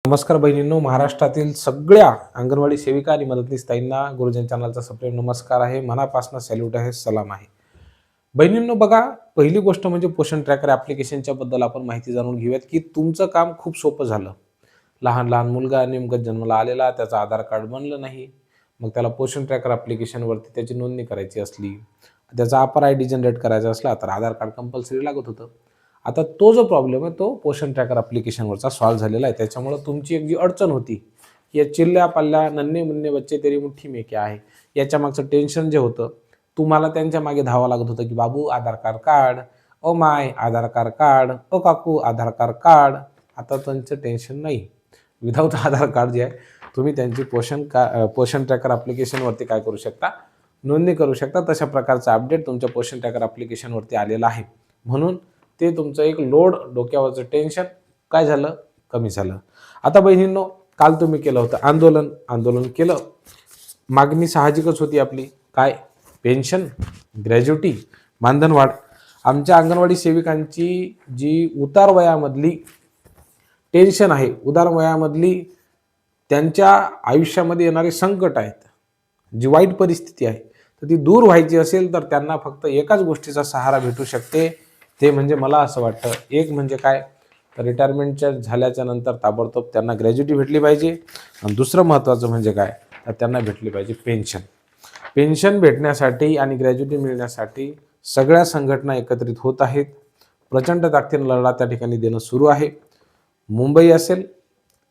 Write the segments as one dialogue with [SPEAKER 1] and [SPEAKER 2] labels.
[SPEAKER 1] नमस्कार बहिणींनो, महाराष्ट्रातील सगळ्या अंगणवाडी सेविका आणि मदतनीस ताईंना गुरुजन चॅनलचा सप्रेम नमस्कार आहे. मनापासून सॅल्यूट आहे, सलाम आहे. बहिणींनो बघा, पहिली गोष्ट म्हणजे पोषण ट्रॅकर ॲप्लिकेशनच्या बद्दल आपण माहिती जाणून घेऊयात की तुमचं काम खूप सोपं झालं. लहान लहान मुलगा नेमकं जन्माला आलेला, त्याचं आधार कार्ड बनलं नाही, मग त्याला पोषण ट्रॅकर ॲप्लिकेशनवरती त्याची नोंदणी करायची असली, त्याचा अपर आय डी जनरेट करायचा असला तर आधार कार्ड कंपल्सरी लागत होतं. आता तो जो प्रॉब्लेम आहे तो पोषण ट्रॅकर ॲप्लिकेशनवरचा सॉल्व्ह झालेला आहे. त्याच्यामुळं तुमची एक जी अडचण होती, या चिल्ल्या पाल्ल्या नन्हे मुन्ने बच्चे तेरी मुठ्ठी में क्या आहे, याच्या मागचं टेन्शन जे होतं, तुम्हाला त्यांच्या मागे धावावं लागत होतं की बाबू आधार कार्ड काढ, ओ माय आधार कार्ड काढ, ओ काकू आधार कार्ड काढ. आता त्यांचं टेन्शन नाही. विदाऊट आधार कार्ड जे आहे तुम्ही त्यांची पोषण ट्रॅकर ॲप्लिकेशनवरती काय करू शकता, नोंदणी करू शकता. तशा प्रकारचा अपडेट तुमच्या पोषण ट्रॅकर ॲप्लिकेशनवरती आलेला आहे. म्हणून ते तुमचं एक लोड, डोक्यावरचं टेन्शन काय झालं, कमी झालं. आता बहिणींनो, काल तुम्ही केलं होतं आंदोलन केलं. मागणी साहजिकच होती आपली, काय, पेन्शन, ग्रॅज्युटी, मानधनवाढ. आमच्या अंगणवाडी सेविकांची जी उतार वयामधली टेन्शन आहे, उतार वयामधली त्यांच्या आयुष्यामध्ये येणारे संकट आहेत, जी वाईट परिस्थिती आहे, तर ती दूर व्हायची असेल तर त्यांना फक्त एकाच गोष्टीचा सहारा भेटू शकते. ते म्हणजे मला असं वाटतं, एक म्हणजे काय, तर रिटायरमेंटच्या झाल्याच्या नंतर ताबडतोब त्यांना ग्रॅज्युटी भेटली पाहिजे. आणि दुसरं महत्त्वाचं म्हणजे काय, तर त्यांना भेटली पाहिजे पेन्शन. पेन्शन भेटण्यासाठी आणि ग्रॅज्युटी मिळण्यासाठी सगळ्या संघटना एकत्रित होत आहेत. प्रचंड ताकदीने लढा त्या ठिकाणी देणं सुरू आहे. मुंबई असेल,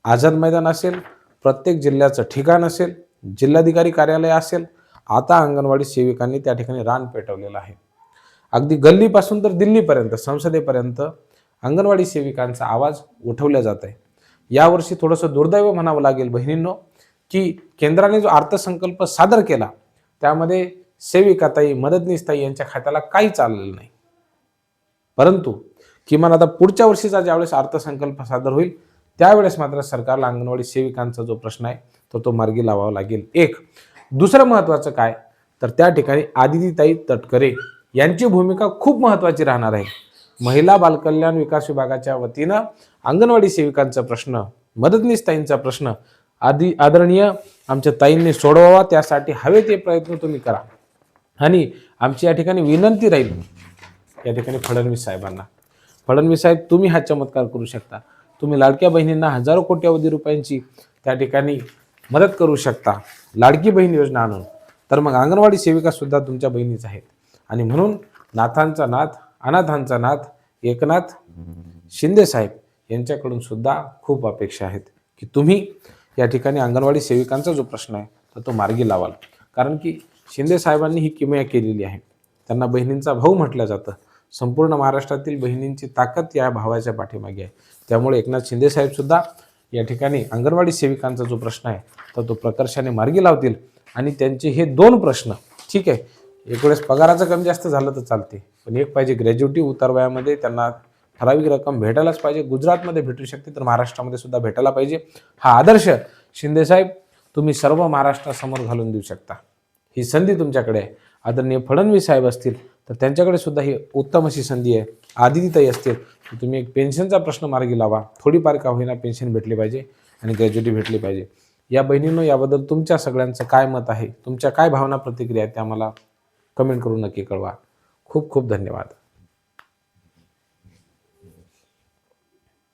[SPEAKER 1] आझाद मैदान असेल, प्रत्येक जिल्ह्याचं ठिकाण असेल, जिल्हाधिकारी कार्यालय असेल, आता अंगणवाडी सेविकांनी त्या ठिकाणी रान पेटवलेलं आहे. अगदी गल्लीपासून तर दिल्लीपर्यंत, संसदेपर्यंत अंगणवाडी सेविकांचा आवाज उठवला जात आहे. यावर्षी थोडंसं दुर्दैव म्हणावं लागेल बहिणींनो, की केंद्राने जो अर्थसंकल्प सादर केला त्यामध्ये सेविकाताई, मदतनीसताई यांच्या खात्याला काहीच आलेलं नाही. परंतु किमान आता पुढच्या वर्षीचा ज्यावेळेस अर्थसंकल्प सादर होईल त्यावेळेस मात्र सरकारला अंगणवाडी सेविकांचा जो प्रश्न आहे तो मार्गी लावावा लागेल. एक दुसरं महत्त्वाचं काय, तर त्या ठिकाणी आदितीताई तटकरे यांची भूमिका खूप महत्त्वाची राहणार आहे. महिला बालकल्याण विकास विभागाच्या वतीनं अंगणवाडी सेविकांचा प्रश्न, मदतनीसताईंचा प्रश्न आदरणीय आमच्या ताईंनी सोडवावा. त्यासाठी हवे ते प्रयत्न तुम्ही करा. आणि आमची या ठिकाणी विनंती राहील या ठिकाणी फडणवीस साहेबांना, फडणवीस साहेब तुम्ही हा चमत्कार करू शकता. तुम्ही लाडक्या बहिणींना हजारो कोट्यावधी रुपयांची त्या ठिकाणी मदत करू शकता, लाडकी बहीण योजना आणून. तर मग अंगणवाडी सेविका सुद्धा तुमच्या बहिणीच आहेत. आणि म्हणून नाथांचा नाथ, अनाथांचा नाथ एकनाथ शिंदे साहेब यांच्याकडून सुद्धा खूप अपेक्षा आहेत की तुम्ही या ठिकाणी अंगणवाडी सेविकांचा जो प्रश्न आहे तर तो मार्गी लावाल. कारण की शिंदे साहेबांनी ही किमया केलेली आहे. त्यांना बहिणींचा भाऊ म्हटलं जातं. संपूर्ण महाराष्ट्रातील बहिणींची ताकद या भावाच्या पाठीमागे आहे. त्यामुळे एकनाथ शिंदे साहेब सुद्धा या ठिकाणी अंगणवाडी सेविकांचा जो प्रश्न आहे तर तो प्रकर्षाने मार्गी लावतील. आणि त्यांचे हे दोन प्रश्न, ठीक आहे, एक वेळेस पगाराचं कमी जास्त झालं तर चालते, पण एक पाहिजे ग्रॅज्युटी, उतार वयामध्ये त्यांना ठराविक रक्कम भेटायलाच पाहिजे. गुजरातमध्ये भेटू शकते तर महाराष्ट्रामध्ये सुद्धा भेटायला पाहिजे. हा आदर्श शिंदेसाहेब तुम्ही सर्व महाराष्ट्रासमोर घालून देऊ शकता. ही संधी तुमच्याकडे आहे. आदरणीय फडणवीस साहेब असतील तर त्यांच्याकडे सुद्धा ही उत्तम अशी संधी आहे. आदितीताई असतील तर तुम्ही एक पेन्शनचा प्रश्न मार्गी लावा. थोडीफार का होईना पेन्शन भेटली पाहिजे आणि ग्रॅज्युटी भेटली पाहिजे. या बहिणींनो, याबद्दल तुमच्या सगळ्यांचं काय मत आहे, तुमच्या काय भावना प्रतिक्रिया आहेत त्या मला कमेंट करून नक्की कळवा. खूप खूप धन्यवाद.